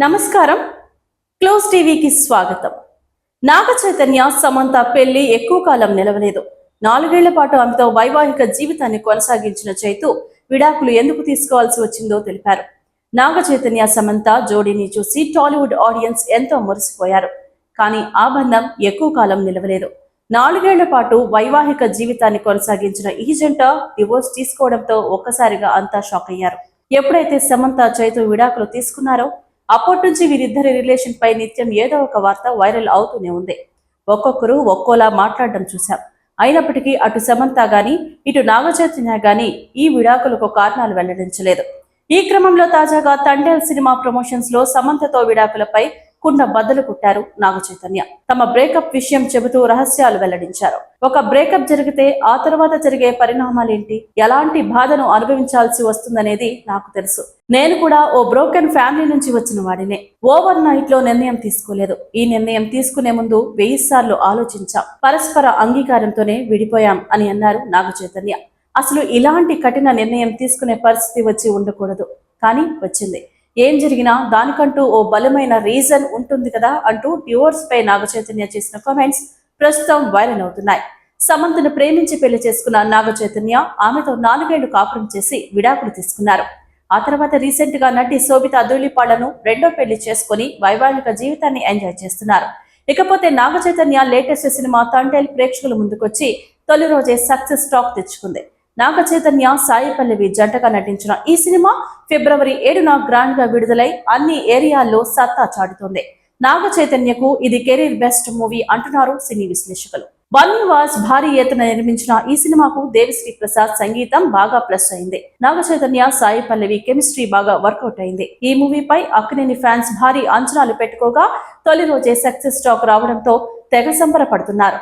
నమస్కారం. క్లోజ్ టీవీకి స్వాగతం. నాగ చైతన్య సమంత పెళ్లి ఎక్కువ కాలం నిలవలేదు. 4 ఏళ్ల పాటు ఆమెతో వైవాహిక జీవితాన్ని కొనసాగించిన చైతు విడాకులు ఎందుకు తీసుకోవాల్సి వచ్చిందో తెలిపారు. నాగ చైతన్య సమంత జోడీని చూసి టాలీవుడ్ ఆడియన్స్ ఎంతో మురిసిపోయారు. కానీ ఆ బంధం ఎక్కువ కాలం నిలవలేదు. 4 ఏళ్ల పాటు వైవాహిక జీవితాన్ని కొనసాగించిన ఈ జంట డివోర్స్ తీసుకోవడంతో ఒక్కసారిగా అంతా షాక్ అయ్యారు. ఎప్పుడైతే సమంత చైతు విడాకులు తీసుకున్నారో అప్పటి నుంచి వీరిద్దరి రిలేషన్ పై నిత్యం ఏదో ఒక వార్త వైరల్ అవుతూనే ఉంది. ఒక్కొక్కరు ఒక్కోలా మాట్లాడడం చూశాం. అయినప్పటికీ అటు సమంత గాని ఇటు నాగచైతన్య గాని ఈ విడాకులకు కారణాలు వెల్లడించలేదు. ఈ క్రమంలో తాజాగా తండేల్ సినిమా ప్రమోషన్స్ లో సమంతతో విడాకులపై కుండ బద్దలు కుట్టారు నాగచైతన్య. తమ బ్రేకప్ విషయం చెబుతూ రహస్యాలు వెల్లడించారు. ఒక బ్రేకప్ జరిగితే ఆ తర్వాత జరిగే పరిణామాలేంటి, ఎలాంటి బాధను అనుభవించాల్సి వస్తుందనేది నాకు తెలుసు. నేను కూడా ఓ బ్రోకెన్ ఫ్యామిలీ నుంచి వచ్చిన వాడినే. ఓవర్ నైట్ లో నిర్ణయం తీసుకోలేదు. ఈ నిర్ణయం తీసుకునే ముందు 1000 సార్లు ఆలోచించాం. పరస్పర అంగీకారంతోనే విడిపోయాం అని అన్నారు నాగచైతన్య. అసలు ఇలాంటి కఠిన నిర్ణయం తీసుకునే పరిస్థితి వచ్చి ఉండకూడదు, కానీ వచ్చింది. ఏం జరిగినా దానికంటూ ఓ బలమైన రీజన్ ఉంటుంది కదా అంటూ డివోర్స్ పై నాగచైతన్య చేసిన కామెంట్స్ ప్రస్తుతం వైరల్ అవుతున్నాయి. సమంతను ప్రేమించి పెళ్లి చేసుకున్న నాగచైతన్య ఆమెతో 4 ఏళ్లు కాపురం చేసి విడాకులు తీసుకున్నారు. ఆ తర్వాత రీసెంట్ గా నటి శోభితా ధూళిపాళ్లను రెండో పెళ్లి చేసుకుని వైవాహిక జీవితాన్ని ఎంజాయ్ చేస్తున్నారు. ఇకపోతే నాగచైతన్య లేటెస్ట్ సినిమా తండేల్ ప్రేక్షకుల ముందుకొచ్చి తొలి రోజే సక్సెస్ టాక్ తెచ్చుకుంది. నాగ చైతన్య సాయి పల్లవి జంటగా నటించిన ఈ సినిమా ఫిబ్రవరి 7న గ్రాండ్ గా విడుదలై అన్ని ఏరియాల్లో సత్తా చాటుతోంది. నాగ చైతన్యకు ఇది కెరీర్ బెస్ట్ మూవీ అంటున్నారు సినీ విశ్లేషకులు. బన్నీవాస్ భారీ ఎత్తున నిర్మించిన ఈ సినిమాకు దేవిశ్రీ ప్రసాద్ సంగీతం బాగా ప్లస్ అయింది. నాగ చైతన్య సాయి పల్లవి కెమిస్ట్రీ బాగా వర్కౌట్ అయింది. ఈ మూవీపై అక్కినేని ఫ్యాన్స్ భారీ అంచనాలు పెట్టుకోగా తొలి రోజే సక్సెస్ టాక్ రావడంతో తెగ సంబరపడుతున్నారు.